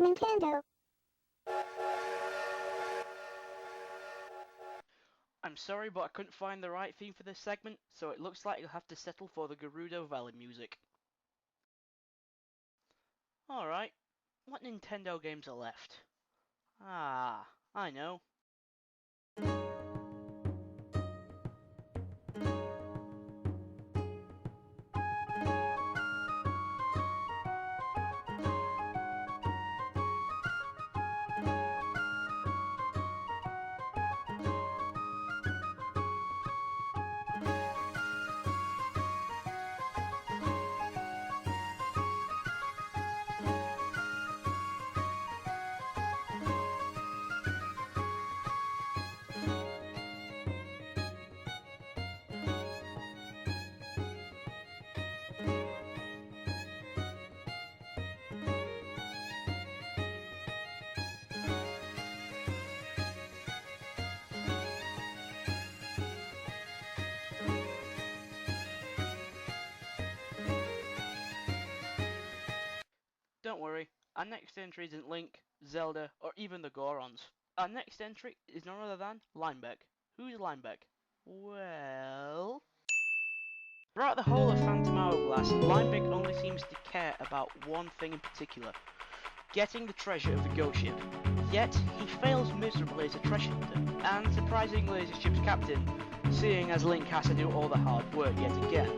Nintendo. I'm sorry, but I couldn't find the right theme for this segment, so it looks like you'll have to settle for the Gerudo Valley music. Alright, what Nintendo games are left? Ah, I know. Don't worry, our next entry isn't Link, Zelda, or even the Gorons. Our next entry is none other than Linebeck. Who's Linebeck? Well... Throughout the whole of Phantom Hourglass, Linebeck only seems to care about one thing in particular: getting the treasure of the ghost ship. Yet, he fails miserably as a treasure hunter, and surprisingly as a ship's captain, seeing as Link has to do all the hard work yet again.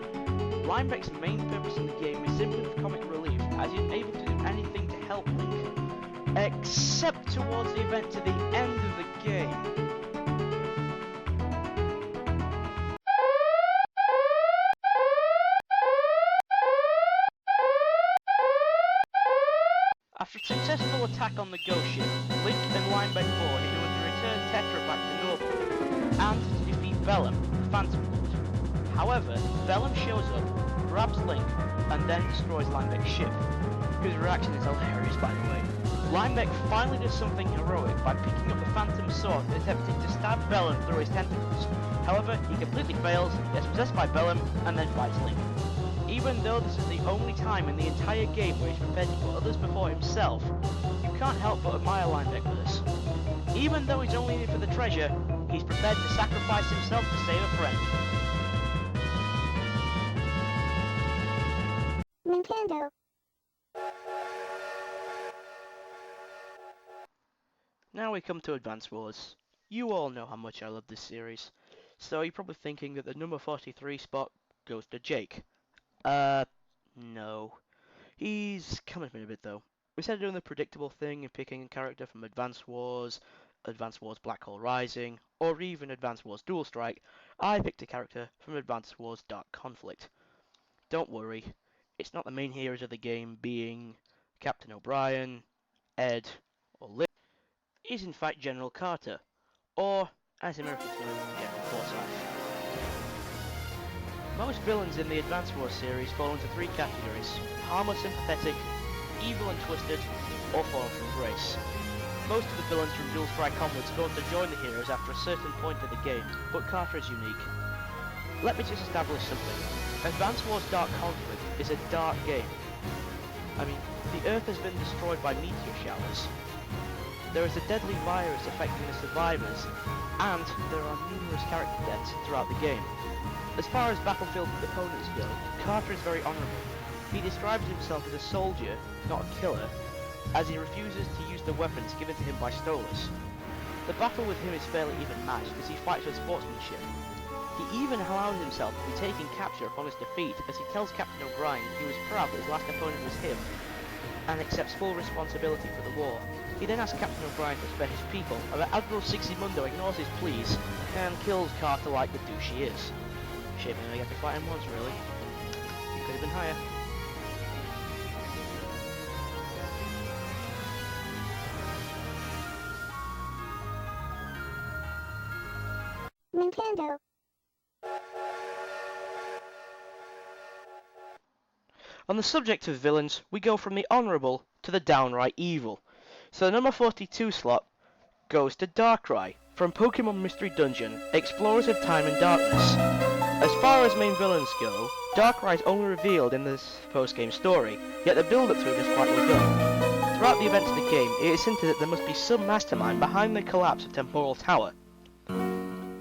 Linebeck's main purpose in the game is simply for comic relief, as he's able to do anything to help Link, except towards the event to the end of the game. After a successful attack on the ghost ship, Link and Linebeck board in order to return Tetra back to normal, and to defeat Vellum, the Phantom Lord. However, Vellum shows up, grabs Link, and then destroys Linebeck's ship, whose reaction is hilarious by the way. Linebeck finally does something heroic by picking up the Phantom Sword and attempting to stab Vellum through his tentacles. However, he completely fails, gets possessed by Vellum, and then fights Link. Even though this is the only time in the entire game where he's prepared to put others before himself, you can't help but admire Linebeck for this. Even though he's only in it for the treasure, he's prepared to sacrifice himself to save a friend. Nintendo. Now we come to Advance Wars. You all know how much I love this series, so you're probably thinking that the number 43 spot goes to Jake. No. He's coming up in a bit though. Instead of doing the predictable thing and picking a character from Advance Wars Black Hole Rising, or even Advance Wars Dual Strike, I picked a character from Advance Wars Dark Conflict. Don't worry, it's not the main heroes of the game being Captain O'Brien, Ed, or Liv. It is in fact General Carter, or as Americans know him, General Forsyth. Most villains in the Advance Wars series fall into three categories: harmless and pathetic, evil and twisted, or fallen from grace. Most of the villains from Dual Strike onwards go on to join the heroes after a certain point in the game, but Carter is unique. Let me just establish something. Advance Wars Dark Conflict is a dark game. I mean, the Earth has been destroyed by meteor showers. There is a deadly virus affecting the survivors, and there are numerous character deaths throughout the game. As far as battlefield opponents go, Carter is very honourable. He describes himself as a soldier, not a killer, as he refuses to use the weapons given to him by Stolas. The battle with him is fairly even matched as he fights with sportsmanship. He even allows himself to be taken capture upon his defeat, as he tells Captain O'Brien he was proud that his last opponent was him, and accepts full responsibility for the war. He then asks Captain O'Brien to spare his people, but Admiral Sigismundo ignores his pleas, and kills Carter like the douche he is. Shame I only got to fight him once, really. Could have been higher. Nintendo. On the subject of villains, we go from the honourable to the downright evil. So the number 42 slot goes to Darkrai, from Pokemon Mystery Dungeon, Explorers of Time and Darkness. As far as main villains go, Darkrai is only revealed in this post-game story, yet the build-up to it is quite well done. Throughout the events of the game, it is hinted that there must be some mastermind behind the collapse of Temporal Tower.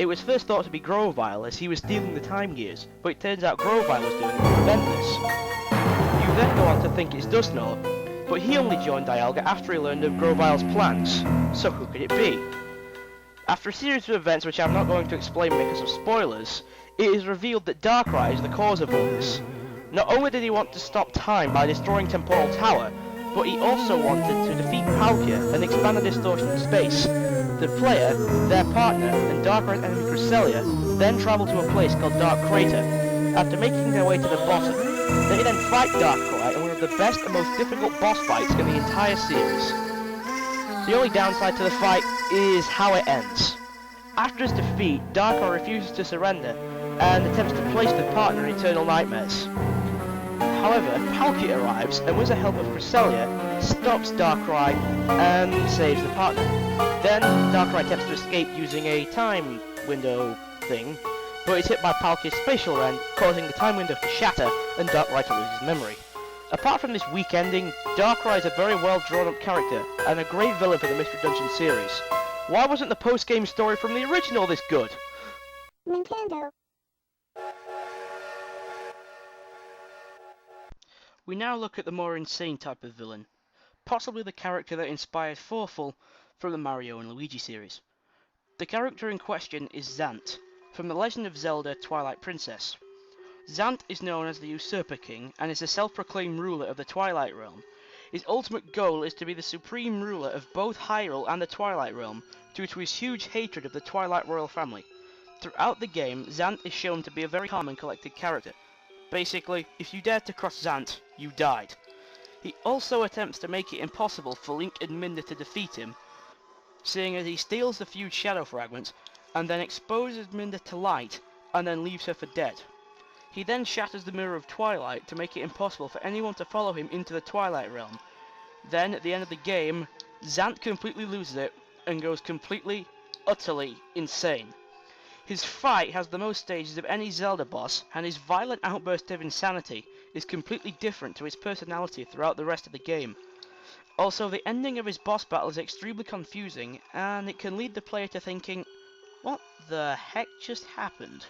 It was first thought to be Grovile, as he was stealing the time gears, but it turns out Grovile was doing it to prevent this. You then go on to think it's Dustnor, but he only joined Dialga after he learned of Grovile's plans, so who could it be? After a series of events which I'm not going to explain because of spoilers, it is revealed that Darkrai is the cause of all this. Not only did he want to stop time by destroying Temporal Tower, but he also wanted to defeat Palkia and expand the distortion of space. The player, their partner, and Darkrai's enemy Cresselia then travel to a place called Dark Crater. After making their way to the bottom, they then fight Darkrai in one of the best and most difficult boss fights in the entire series. The only downside to the fight is how it ends. After his defeat, Darkrai refuses to surrender and attempts to place the partner in Eternal Nightmares. However, Palkia arrives and with the help of Cresselia, stops Darkrai and saves the partner. Then, Darkrai attempts to escape using a time window thing, but is hit by Palkia's spatial rend, causing the time window to shatter and Darkrai to lose his memory. Apart from this weak ending, Darkrai is a very well drawn up character and a great villain for the Mystery Dungeon series. Why wasn't the post-game story from the original this good? Nintendo. We now look at the more insane type of villain, possibly the character that inspired Forful from the Mario and Luigi series. The character in question is Zanthe, from The Legend of Zelda Twilight Princess. Zanthe is known as the Usurper King and is the self-proclaimed ruler of the Twilight Realm. His ultimate goal is to be the supreme ruler of both Hyrule and the Twilight Realm, due to his huge hatred of the Twilight royal family. Throughout the game, Zanthe is shown to be a very calm and collected character. Basically, if you dared to cross Zanthe, you died. He also attempts to make it impossible for Link and Minda to defeat him, seeing as he steals the few shadow fragments and then exposes Minda to light and then leaves her for dead. He then shatters the Mirror of Twilight to make it impossible for anyone to follow him into the Twilight Realm. Then, at the end of the game, Zanthe completely loses it and goes completely, utterly insane. His fight has the most stages of any Zelda boss, and his violent outburst of insanity is completely different to his personality throughout the rest of the game. Also, the ending of his boss battle is extremely confusing, and it can lead the player to thinking, what the heck just happened?